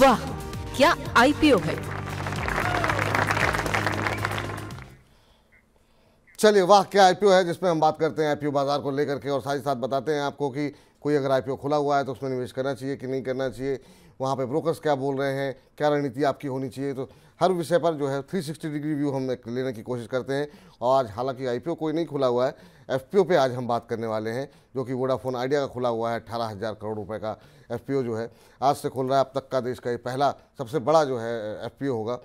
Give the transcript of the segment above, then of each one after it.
वाह, क्या आईपीओ है। चलिए, वाह क्या आईपीओ है, जिसमें हम बात करते हैं आईपीओ बाजार को लेकर के और साथ ही साथ बताते हैं आपको कि कोई अगर आईपीओ खुला हुआ है तो उसमें निवेश करना चाहिए कि नहीं करना चाहिए, वहाँ पे ब्रोकर्स क्या बोल रहे हैं, क्या रणनीति आपकी होनी चाहिए। तो हर विषय पर जो है 360 डिग्री व्यू हम लेने की कोशिश करते हैं। और आज हालांकि आईपीओ कोई नहीं खुला हुआ है, एफपीओ पे आज हम बात करने वाले हैं, जो कि वोडाफोन आइडिया का खुला हुआ है। 18,000 करोड़ रुपए का एफपीओ जो है आज से खुल रहा है। अब तक का देश का ये पहला सबसे बड़ा जो है एफपीओ होगा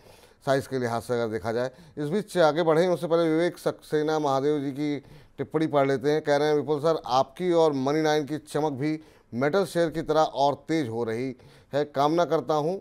साइज़ के लिहाज से अगर देखा जाए। इस बीच आगे बढ़े उससे पहले विवेक सक्सेना महादेव जी की टिप्पणी पढ़ लेते हैं। कह रहे हैं, विपुल सर, आपकी और मनी 9 की चमक भी मेटल शेयर की तरह और तेज हो रही है। कामना करता हूं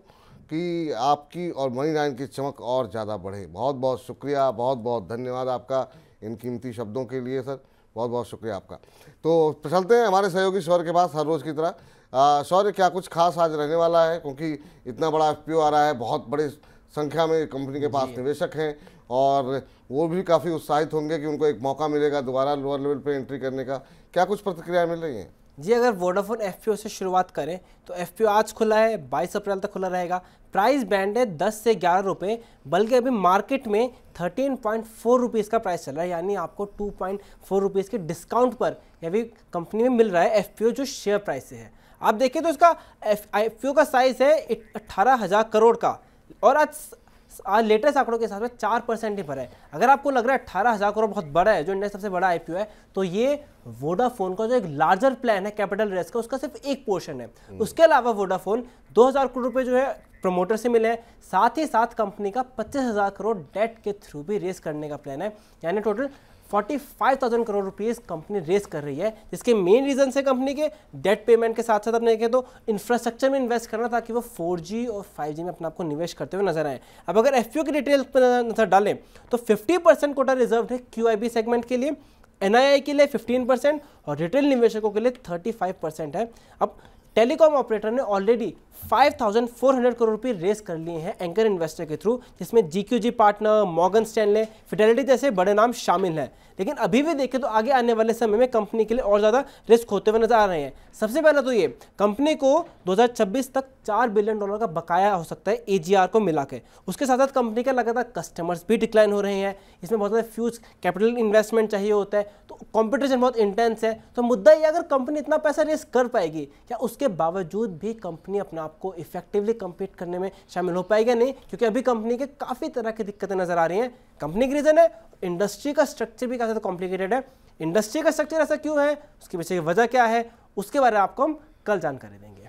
कि आपकी और मनी 9 की चमक और ज़्यादा बढ़े। बहुत बहुत शुक्रिया, बहुत बहुत धन्यवाद आपका इन कीमती शब्दों के लिए सर, बहुत बहुत शुक्रिया आपका। तो चलते हैं हमारे सहयोगी शौर्य के पास हर रोज़ की तरह। शौर्य, क्या कुछ खास आज रहने वाला है, क्योंकि इतना बड़ा एफपीओ आ रहा है, बहुत बड़े संख्या में कंपनी के पास निवेशक हैं और वो भी काफ़ी उत्साहित होंगे कि उनको एक मौका मिलेगा दोबारा लोअर लेवल पे एंट्री करने का। क्या कुछ प्रतिक्रियाएं मिल रही हैं? जी, अगर वोडाफोन एफपीओ से शुरुआत करें तो एफपीओ आज खुला है, 22 अप्रैल तक खुला रहेगा। प्राइस बैंड है 10 से 11 रुपये, बल्कि अभी मार्केट में 13.4 रुपीज़ का प्राइस चल रहा है, यानी आपको 2.4 रुपीज़ के डिस्काउंट पर ये भी कंपनी में मिल रहा है एफपीओ जो शेयर प्राइस से है। आप देखिए तो इसका एफपीओ का साइज है 18,000 करोड़ का, और आज लेटेस्ट आंकड़ों के हिसाब से 4% ही भरा है। अगर आपको लग रहा है 18,000 करोड़ बहुत बड़ा है, जो इंडिया सबसे बड़ा आईपीओ है, तो ये वोडाफोन का जो एक लार्जर प्लान है कैपिटल रेस का, उसका सिर्फ एक पोर्शन है। उसके अलावा वोडाफोन 2,000 करोड़ रुपए जो है प्रमोटर से मिले हैं, साथ ही साथ कंपनी का 25,000 करोड़ डेट के थ्रू भी रेस करने का प्लान है, यानी total 45,000 crore rupees company raise कर रही है। जिसके मेन रीजन है कंपनी के डेट पेमेंट के साथ साथ अपने देखें तो इंफ्रास्ट्रक्चर में इन्वेस्ट करना, ताकि वो 4G और 5G में अपने आपको निवेश करते हुए नजर आए। अब अगर एफपीओ की डिटेल पर नजर डालें तो 50% कोटा रिजर्व है क्यूआईबी सेगमेंट के लिए, एनआईआई के लिए 15% और रिटेल निवेशकों के लिए 35% है। अब टेलीकॉम ऑपरेटर ने ऑलरेडी 5,400 करोड़ रुपए रेस कर लिए हैं एंकर इन्वेस्टर के थ्रू, जिसमें GQG partner, Morgan Stanley, Fidelity जैसे बड़े नाम शामिल हैं। लेकिन अभी भी देखें तो आगे आने वाले समय में कंपनी के लिए और ज़्यादा रिस्क होते हुए नजर आ रहे हैं। सबसे पहले तो ये कंपनी को 2026 तक $4 बिलियन का बकाया हो सकता है एजीआर को मिला के। उसके साथ साथ कंपनी के लगातार कस्टमर्स भी डिक्लाइन हो रहे हैं, इसमें बहुत ज़्यादा फ्यूज कैपिटल इन्वेस्टमेंट चाहिए होता है, तो कॉम्पिटिशन बहुत इंटेंस है। तो मुद्दा ये, अगर कंपनी इतना पैसा रेस कर पाएगी, क्या उसके बावजूद भी कंपनी अपने आप को इफेक्टिवली कम्पीट करने में शामिल हो पाएगी? नहीं, क्योंकि अभी कंपनी के काफ़ी तरह की दिक्कतें नजर आ रही हैं। कंपनी की रीजन है, इंडस्ट्री का स्ट्रक्चर भी काफ़ी कॉम्प्लिकेटेड है। इंडस्ट्री का स्ट्रक्चर ऐसा क्यों है, उसके पीछे की वजह क्या है, उसके बारे में आपको हम कल जानकारी देंगे।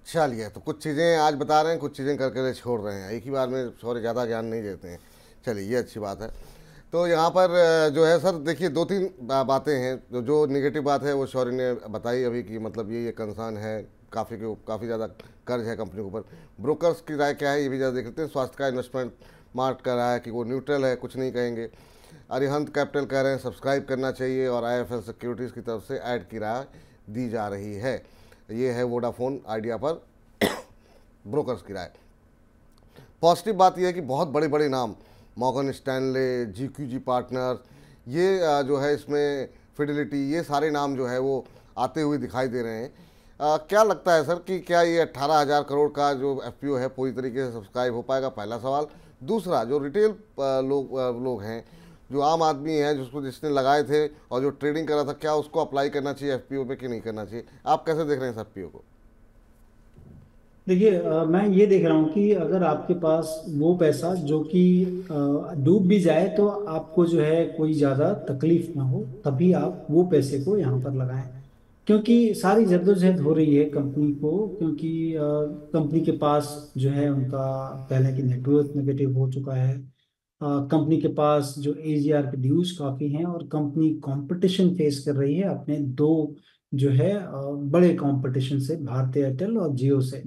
चलिए, तो कुछ चीज़ें आज बता रहे हैं, कुछ चीज़ें करके छोड़ रहे हैं, एक ही बार में सॉरी ज़्यादा ज्ञान नहीं देते हैं। चलिए, ये अच्छी बात है। तो यहाँ पर जो है सर, देखिए 2-3 बातें हैं। जो नेगेटिव बात है वो शौर्य ने बताई अभी कि मतलब ये कंसर्न है, काफ़ी ज़्यादा कर्ज है कंपनी के ऊपर। ब्रोकर्स की राय क्या है ये भी ज़्यादा देख लेते हैं। स्वास्थ्य का इन्वेस्टमेंट मार्ट कर रहा है कि वो न्यूट्रल है, कुछ नहीं कहेंगे। अरिहंत कैपिटल कह रहे हैं सब्सक्राइब करना चाहिए, और आईएफएल सिक्योरिटीज़ की तरफ से ऐड की राय दी जा रही है। ये है वोडाफोन आइडिया पर ब्रोकर्स की राय। पॉजिटिव बात यह है कि बहुत बड़े बड़े नाम, मॉर्गन स्टैनले, जीक्यूजी पार्टनर, ये जो है इसमें फिडेलिटी, ये सारे नाम जो है वो आते हुए दिखाई दे रहे हैं। क्या लगता है सर कि क्या ये 18,000 करोड़ का जो एफपीओ है पूरी तरीके से सब्सक्राइब हो पाएगा? पहला सवाल। दूसरा, जो रिटेल लोग हैं, जो आम आदमी है, जिसने लगाए थे और जो ट्रेडिंग कर रहा था, क्या उसको अप्लाई करना चाहिए एफपीओ पे कि नहीं करना चाहिए? आप कैसे देख रहे हैं इस एफपीओ को? देखिए, मैं ये देख रहा हूँ कि अगर आपके पास वो पैसा जो कि डूब भी जाए तो आपको जो है कोई ज़्यादा तकलीफ ना हो, तभी आप वो पैसे को यहाँ पर लगाएं। क्योंकि सारी जद्दोजहद हो रही है कंपनी को, क्योंकि कंपनी के पास जो है उनका पहले की नेटवर्थ नेगेटिव हो चुका है। कंपनी के पास जो एजीआर के ड्यूज काफ़ी हैं, और कंपनी कंपटीशन फेस कर रही है अपने दो जो है बड़े कंपटीशन से, भारती एयरटेल और जियो से।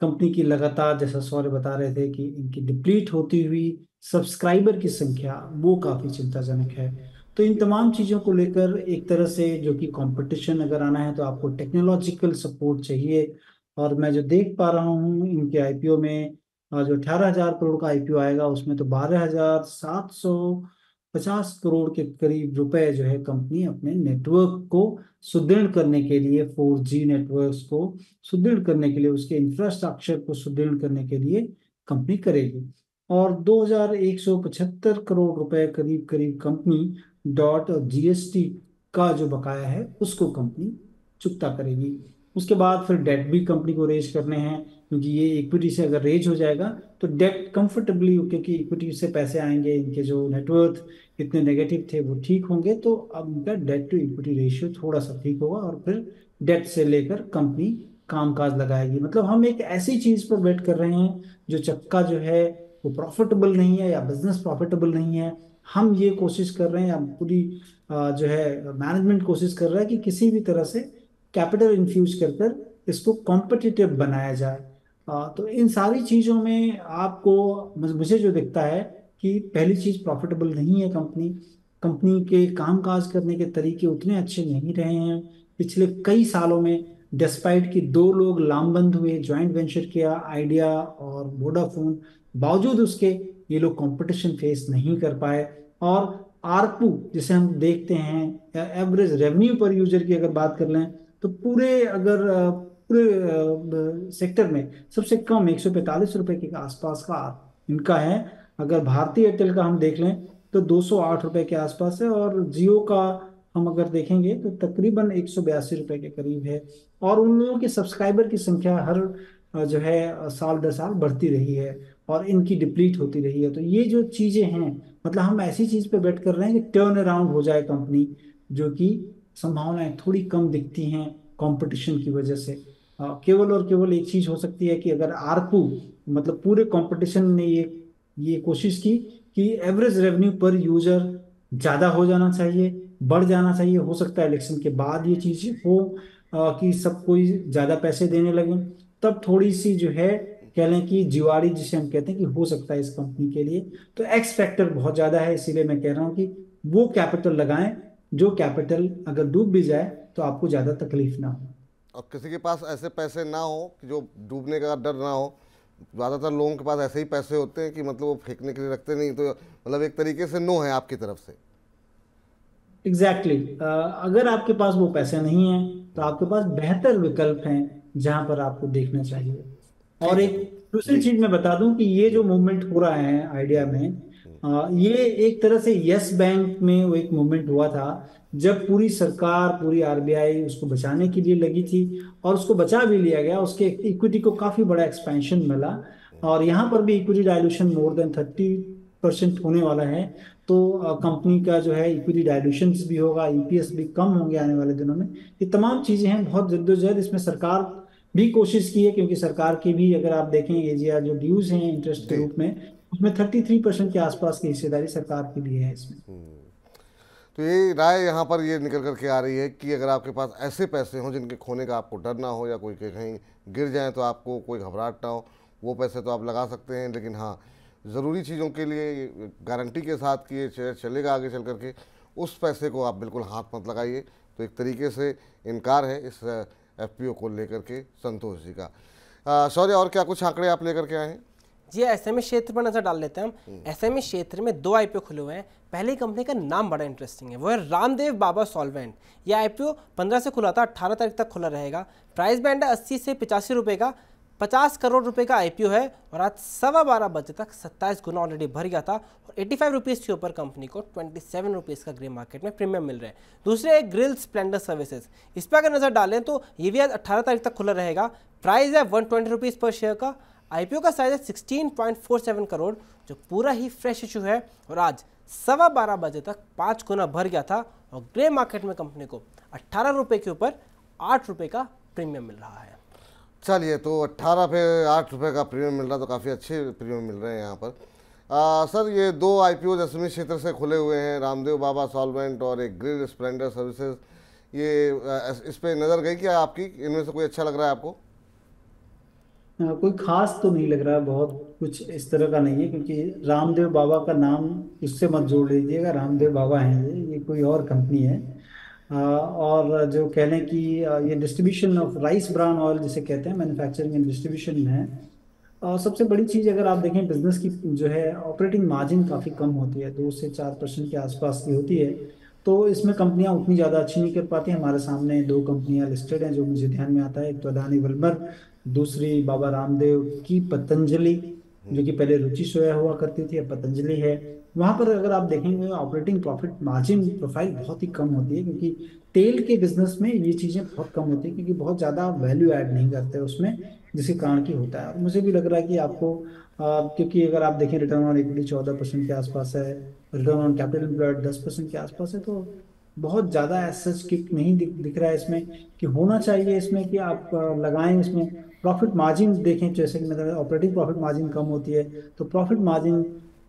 कंपनी की लगातार, जैसा सौर्य बता रहे थे, कि इनकी डिप्लीट होती हुई सब्सक्राइबर की संख्या वो काफ़ी चिंताजनक है। तो इन तमाम चीज़ों को लेकर एक तरह से जो कि कंपटीशन अगर आना है तो आपको टेक्नोलॉजिकल सपोर्ट चाहिए। और मैं जो देख पा रहा हूँ इनके आईपीओ में, जो 18,000 करोड़ का आईपीओ आएगा उसमें तो 12,700 50 करोड़ के करीब रुपए जो है कंपनी अपने नेटवर्क को सुदृढ़ करने के लिए, 4G नेटवर्क्स को सुदृढ़ करने के लिए, उसके इंफ्रास्ट्रक्चर को सुदृढ़ करने के लिए कंपनी करेगी। और 2175 करोड़ रुपए करीब करीब कंपनी डॉट GST का जो बकाया है उसको कंपनी चुकता करेगी। उसके बाद फिर डेट भी कंपनी को रेज करने हैं, क्योंकि ये इक्विटी से अगर रेज हो जाएगा तो डेट कंफर्टेबली, क्योंकि इक्विटी से पैसे आएंगे, इनके जो नेटवर्थ इतने नेगेटिव थे वो ठीक होंगे, तो अब उनका डेट टू इक्विटी रेशियो थोड़ा सा ठीक होगा और फिर डेट से लेकर कंपनी कामकाज लगाएगी। मतलब हम एक ऐसी चीज पर बेट कर रहे हैं जो चक्का जो है वो प्रॉफिटेबल नहीं है या बिजनेस प्रॉफिटेबल नहीं है। हम ये कोशिश कर रहे हैं, हम पूरी जो है मैनेजमेंट कोशिश कर रहा है कि किसी भी तरह से कैपिटल इन्फ्यूज कर कर इसको कॉम्पिटिटिव बनाया जाए। तो इन सारी चीजों में आपको मुझे जो दिखता है कि पहली चीज प्रॉफिटेबल नहीं है कंपनी, कंपनी के कामकाज करने के तरीके उतने अच्छे नहीं रहे हैं पिछले कई सालों में। डिस्पाइट कि दो लोग लामबंद हुए, जॉइंट वेंचर किया आइडिया और वोडाफोन, बावजूद उसके ये लोग कंपटीशन फेस नहीं कर पाए। और आरपू जिसे हम देखते हैं, एवरेज रेवेन्यू पर यूजर की अगर बात कर लें तो पूरे सेक्टर में सबसे कम 145 रुपए के आसपास का इनका है। अगर भारतीय एयरटेल का हम देख लें तो 208 रुपए के आसपास है, और जियो का हम अगर देखेंगे तो तकरीबन 182 रुपए के करीब है। और उन लोगों के सब्सक्राइबर की संख्या हर जो है साल दर साल बढ़ती रही है और इनकी डिप्लीट होती रही है। तो ये जो चीजें हैं, मतलब हम ऐसी चीज पे बेट कर रहे हैं कि टर्न अराउंड हो जाए कंपनी, जो कि संभावनाएं थोड़ी कम दिखती हैं कंपटीशन की वजह से। केवल और केवल एक चीज हो सकती है कि अगर आरपू, मतलब पूरे कंपटीशन ने ये कोशिश की कि एवरेज रेवेन्यू पर यूजर ज्यादा हो जाना चाहिए, बढ़ जाना चाहिए। हो सकता है इलेक्शन के बाद ये चीज हो कि सब कोई ज्यादा पैसे देने लगे, तब थोड़ी सी जो है कह लें कि जीवाड़ी जिसे हम कहते हैं कि हो सकता है इस कंपनी के लिए। तो एक्स फैक्टर बहुत ज्यादा है, इसीलिए मैं कह रहा हूं कि वो कैपिटल लगाएं जो कैपिटल अगर डूब भी जाए तो आपको ज्यादा तकलीफ ना हो। और किसी के पास ऐसे पैसे ना हो कि जो डूबने का डर ना हो। ज़्यादातर लोगों के पास ऐसे ही पैसे होते हैं कि मतलब वो फेंकने के लिए रखते नहीं, तो मतलब एक तरीके से नो है आपकी तरफ से। एग्जैक्टली अगर आपके पास वो पैसे नहीं है तो आपके पास बेहतर विकल्प हैं जहां पर आपको देखना चाहिए। और ठीक है। एक दूसरी जी। चीज मैं बता दूं कि ये जो मूवमेंट हो रहा है आइडिया में, ये एक तरह से यस बैंक में वो एक मूवमेंट हुआ था जब पूरी सरकार, पूरी आरबीआई उसको बचाने के लिए लगी थी, और उसको बचा भी लिया गया। उसके इक्विटी को काफी बड़ा एक्सपेंशन मिला, और यहाँ पर भी इक्विटी डायलूशन मोर देन 30% होने वाला है। तो कंपनी का जो है इक्विटी डायलूशन भी होगा, ईपीएस भी कम होंगे आने वाले दिनों में। ये तमाम चीजें हैं, बहुत जद्दोजहद इसमें सरकार भी कोशिश की है, क्योंकि सरकार की भी अगर आप देखें एजीआर जो ड्यूज हैं इंटरेस्ट के जी। रूप में, उसमें 33% के आसपास की हिस्सेदारी सरकार की भी है इसमें। तो ये राय यहाँ पर ये निकल करके आ रही है कि अगर आपके पास ऐसे पैसे हों जिनके खोने का आपको डर ना हो, या कोई के कहीं गिर जाए तो आपको कोई घबराहट ना हो, वो पैसे तो आप लगा सकते हैं। लेकिन हाँ, ज़रूरी चीज़ों के लिए गारंटी के साथ कि ये शेयर चलेगा आगे चल करके, उस पैसे को आप बिल्कुल हाथ मत लगाइए। तो एक तरीके से इनकार है इस एफपीओ को लेकर के संतोष जी का। शौर्य, और क्या कुछ आंकड़े आप लेकर के आए हैं? जी, एसएमई क्षेत्र पर नजर डाल लेते हैं हम। एसएमई क्षेत्र में 2 आईपीओ खुले हुए हैं। पहली कंपनी का नाम बड़ा इंटरेस्टिंग है, वो है रामदेव बाबा सॉल्वेंट। यह आईपीओ 15 से खुला था, 18 तारीख तक खुला रहेगा। प्राइस बैंड है 80 से 85 रुपए का। 50 करोड़ रुपए का आईपीओ है, और आज 12:15 बजे तक 27 गुना ऑलरेडी भर गया था। और 85 रुपीज़ के ऊपर कंपनी को 27 रुपीज़ का ग्रे मार्केट में प्रीमियम मिल रहा है। दूसरे एक ग्रिल स्प्लेंडर सर्विसेज, इस पर अगर नजर डालें तो ये भी आज 18 तारीख तक खुला रहेगा। प्राइस है 120 रुपीज़ पर शेयर का। आईपीओ का साइज है 16.47 करोड़, जो पूरा ही फ्रेश इशू है, और आज 12:15 बजे तक 5 गुना भर गया था। और ग्रे मार्केट में कंपनी को 18 रुपये के ऊपर 8 रुपये का प्रीमियम मिल रहा है। चलिए, तो 18 पे 8 रुपये का प्रीमियम मिल रहा, तो काफ़ी अच्छे प्रीमियम मिल रहे हैं यहाँ पर। सर, ये 2 आईपीओ एसएमई क्षेत्र से खुले हुए हैं, रामदेव बाबा सॉल्वेंट और एक ग्रिल स्प्लेंडर सर्विसेज, ये इस पे नज़र गई क्या आपकी? इनमें से कोई अच्छा लग रहा है आपको? कोई खास तो नहीं लग रहा है, बहुत कुछ इस तरह का नहीं है, क्योंकि रामदेव बाबा का नाम उससे मत जोड़ लीजिएगा। रामदेव बाबा हैं, ये कोई और कंपनी है। और जो कह लें कि ये distribution of rice bran oil जिसे कहते हैं, मैन्युफैक्चरिंग एंड डिस्ट्रीब्यूशन है। सबसे बड़ी चीज अगर आप देखें बिजनेस की जो है ऑपरेटिंग मार्जिन काफी कम होती है, 2 से 4% के आसपास की होती है। तो इसमें कंपनियां उतनी ज्यादा अच्छी नहीं कर पाती। हमारे सामने 2 कंपनियां लिस्टेड हैं जो मुझे ध्यान में आता है, एक तो अदानी विल्मर, दूसरी बाबा रामदेव की पतंजलि, जो कि पहले रुचि सोया हुआ करती थी, अब पतंजलि है। वहां पर अगर आप देखेंगे ऑपरेटिंग प्रॉफिट मार्जिन प्रोफाइल बहुत ही कम होती है, क्योंकि तेल के बिजनेस में ये चीजें बहुत कम होती है, क्योंकि बहुत ज्यादा वैल्यू ऐड नहीं करते उसमें, जिसके कारण की होता है। और मुझे भी लग रहा है कि आपको क्योंकि अगर आप देखें रिटर्न ऑन इक्विटी 14% के आसपास है, रिटर्न ऑन कैपिटल एम्प्लॉयड 10% के आसपास है, तो बहुत ज्यादा एज किक नहीं दिख रहा है इसमें कि होना चाहिए इसमें कि आप लगाएं इसमें। प्रॉफिट मार्जिन देखें, जैसे कि मतलब ऑपरेटिंग प्रॉफिट मार्जिन कम होती है, तो प्रॉफिट मार्जिन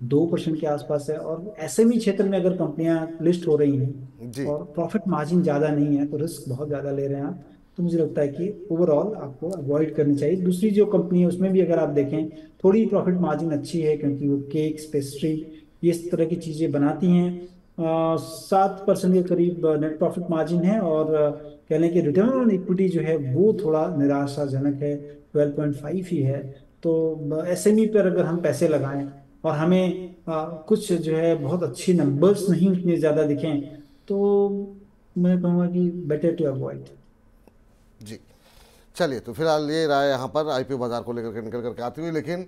2% के आसपास है। और एसएमई क्षेत्र में अगर कंपनियां लिस्ट हो रही हैं जी। और प्रॉफिट मार्जिन ज़्यादा नहीं है, तो रिस्क बहुत ज़्यादा ले रहे हैं आप। तो मुझे लगता है कि ओवरऑल आपको अवॉइड करनी चाहिए। दूसरी जो कंपनी है उसमें भी अगर आप देखें थोड़ी प्रॉफिट मार्जिन अच्छी है, क्योंकि वो केक्स, पेस्ट्री, ये इस तरह की चीज़ें बनाती हैं। 7% के करीब नेट प्रॉफिट मार्जिन है, और कह लें कि रिटर्न ऑन इक्विटी जो है वो थोड़ा निराशाजनक है, 12.5 ही है। तो एसएमई पर अगर हम पैसे लगाएं और हमें कुछ जो है बहुत अच्छे नंबर्स नहीं उतने ज़्यादा दिखें, तो मैं कहूँगा कि बेटर टू अवॉइड। जी, चलिए, तो फिलहाल ये रहा है यहाँ पर आईपीओ बाज़ार को लेकर के निकल करके आती हुई। लेकिन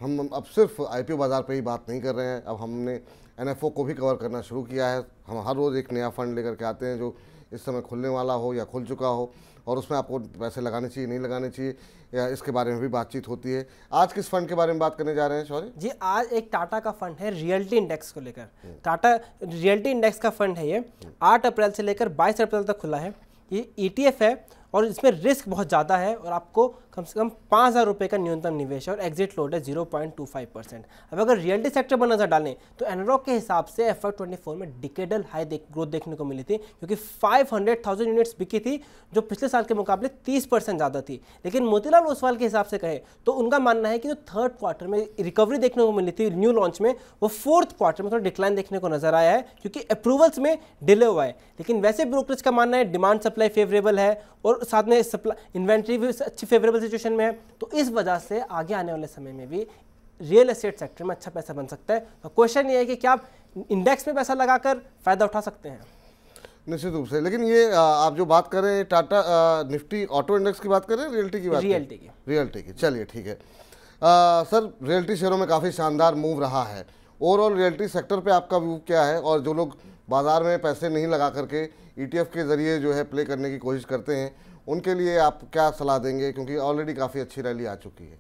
हम अब सिर्फ आईपीओ बाज़ार पे ही बात नहीं कर रहे हैं, अब हमने एनएफओ को भी कवर करना शुरू किया है। हम हर रोज़ एक नया फंड लेकर के आते हैं जो इस समय खुलने वाला हो या खुल चुका हो, और उसमें आपको पैसे लगाने चाहिए, नहीं लगाने चाहिए, या इसके बारे में भी बातचीत होती है। आज किस फंड के बारे में बात करने जा रहे हैं शौर्य जी? आज एक टाटा का फंड है रियल्टी इंडेक्स को लेकर। टाटा रियल्टी इंडेक्स का फंड है ये, 8 अप्रैल से लेकर 22 अप्रैल तक खुला है। ये ईटीएफ है और इसमें रिस्क बहुत ज़्यादा है, और आपको कम से कम 5,000 रुपये का न्यूनतम निवेश है, और एग्जिट लोड है 0.25%। अब अगर रियल्टी सेक्टर पर नजर डालें तो एनरॉक के हिसाब से FY24 में डिकेडल हाई ग्रोथ देखने को मिली थी, क्योंकि 500,000 यूनिट्स बिकी थी, जो पिछले साल के मुकाबले 30% ज़्यादा थी। लेकिन मोतीलाल ओसवाल के हिसाब से कहें तो उनका मानना है कि जो थर्ड क्वार्टर में रिकवरी देखने को मिली थी न्यू लॉन्च में, वो फोर्थ क्वार्टर में थोड़ा डिक्लाइन देखने को नजर आया है, क्योंकि अप्रूवल्स में डिले हुआ है। लेकिन वैसे ब्रोकरेज का मानना है डिमांड सप्लाई फेवरेबल है, और साथ में सप्लाई इन्वेंट्री भी अच्छी फेवरेबल सिचुएशन में है। तो इस वजह से आगे आने वाले समय में भी रियल एस्टेट सेक्टर में अच्छा पैसा बन सकता है। तो क्वेश्चन ये है कि क्या आप इंडेक्स में पैसा लगाकर फायदा उठा सकते हैं? निश्चित रूप से। लेकिन ये आप जो बात कर रहे हैं टाटा निफ्टी ऑटो इंडेक्स की बात कर रहे हैं, रियल्टी की बात? रियल्टी की, चलिए ठीक है। सर, रियल्टी शेयरों में काफ़ी शानदार मूव रहा है। ओवरऑल रियल्टी सेक्टर पे आपका व्यू क्या है? और जो लोग बाजार में पैसे नहीं लगा करके ईटीएफ के ज़रिए जो है प्ले करने की कोशिश करते हैं, उनके लिए आप क्या सलाह देंगे, क्योंकि ऑलरेडी काफ़ी अच्छी रैली आ चुकी है?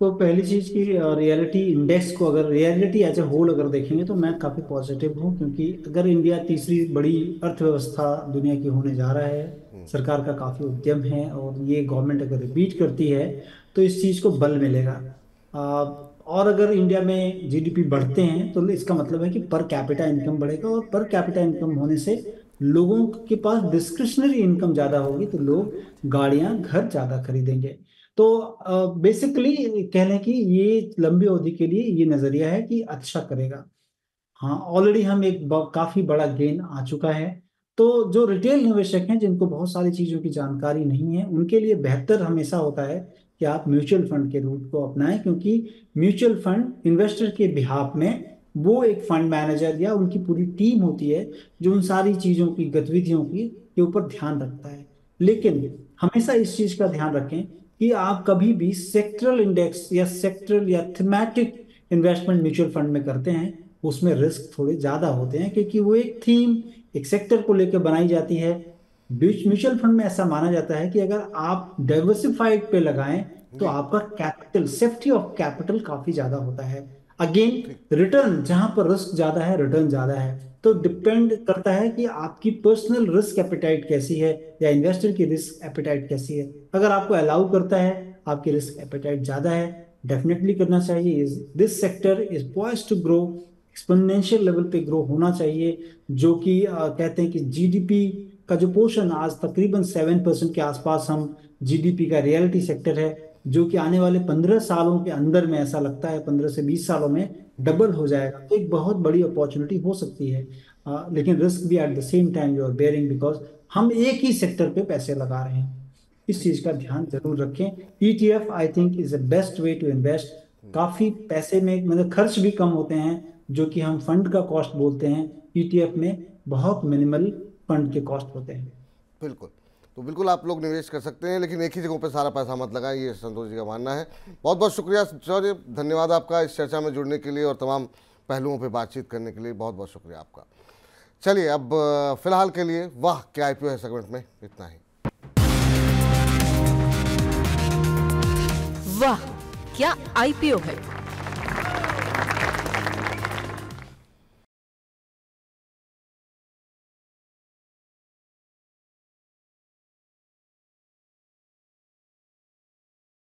तो पहली चीज की रियलिटी इंडेक्स को, अगर रियलिटी एज ए होल अगर देखेंगे तो मैं काफी पॉजिटिव हूँ, क्योंकि अगर इंडिया तीसरी बड़ी अर्थव्यवस्था दुनिया की होने जा रहा है, सरकार का काफी उद्यम है, और ये गवर्नमेंट अगर रिपीट करती है तो इस चीज को बल मिलेगा। और अगर इंडिया में जीडीपी बढ़ते हैं तो इसका मतलब है कि पर कैपिटा इनकम बढ़ेगा, और पर कैपिटा इनकम होने से लोगों के पास डिस्क्रिशनरी इनकम ज्यादा होगी, तो लोग गाड़ियां, घर ज्यादा खरीदेंगे। तो बेसिकली कह लें कि ये लंबी अवधि के लिए ये नजरिया है कि अच्छा करेगा। हाँ, ऑलरेडी हम एक काफी बड़ा गेन आ चुका है। तो जो रिटेल निवेशक हैं जिनको बहुत सारी चीजों की जानकारी नहीं है, उनके लिए बेहतर हमेशा होता है कि आप म्यूचुअल फंड के रूट को अपनाएं, क्योंकि म्यूचुअल फंड इन्वेस्टर के बिहाफ में वो एक फंड मैनेजर या उनकी पूरी टीम होती है जो उन सारी चीजों की गतिविधियों की के ऊपर ध्यान रखता है। लेकिन हमेशा इस चीज का ध्यान रखें कि आप कभी भी सेक्टरल इंडेक्स या सेक्टरल या थीमेटिक इन्वेस्टमेंट म्यूचुअल फंड में करते हैं, उसमें रिस्क थोड़े ज्यादा होते हैं, क्योंकि वो एक थीम, एक सेक्टर को लेकर बनाई जाती है। म्यूचुअल फंड में ऐसा माना जाता है कि अगर आप डाइवर्सिफाइड पे लगाएं तो आपका कैपिटल, सेफ्टी ऑफ कैपिटल काफी ज्यादा होता है। अगेन रिटर्न, जहां पर रिस्क ज्यादा है रिटर्न ज्यादा है, तो डिपेंड करता है कि आपकी पर्सनल रिस्क एपेटाइट कैसी है या इन्वेस्टर की रिस्क एपेटाइट कैसी है। अगर आपको अलाउ करता है, आपकी रिस्क एपेटाइट ज्यादा है, डेफिनेटली करना चाहिए। This sector is poised to grow, exponential level पे ग्रो होना चाहिए, जो कि कहते हैं कि जीडीपी का जो पोर्शन आज तकरीबन 7% के आसपास हम जीडीपी का रियलिटी सेक्टर है, जो कि आने वाले 15 सालों के अंदर में ऐसा लगता है 15 से 20 सालों में डबल हो जाएगा। तो एक बहुत बड़ी अपॉर्चुनिटी हो सकती है। लेकिन रिस्क भी at the same time you are bearing, because हम एक ही सेक्टर पे पैसे लगा रहे हैं। इस चीज का ध्यान जरूर रखें। ETF I think is the best way to invest. काफी पैसे में मतलब खर्च भी कम होते हैं, जो कि हम फंड का कॉस्ट बोलते हैं, ETF में बहुत मिनिमल फंड के कॉस्ट होते हैं। बिल्कुल, तो बिल्कुल आप लोग निवेश कर सकते हैं, लेकिन एक ही जगह पे सारा पैसा मत लगाएं, ये संतोष जी का मानना है। बहुत बहुत शुक्रिया सर, धन्यवाद आपका इस चर्चा में जुड़ने के लिए और तमाम पहलुओं पे बातचीत करने के लिए, बहुत बहुत शुक्रिया आपका। चलिए अब फिलहाल के लिए वाह क्या IPO है सेगमेंट में इतना ही। वाह क्या IPO है।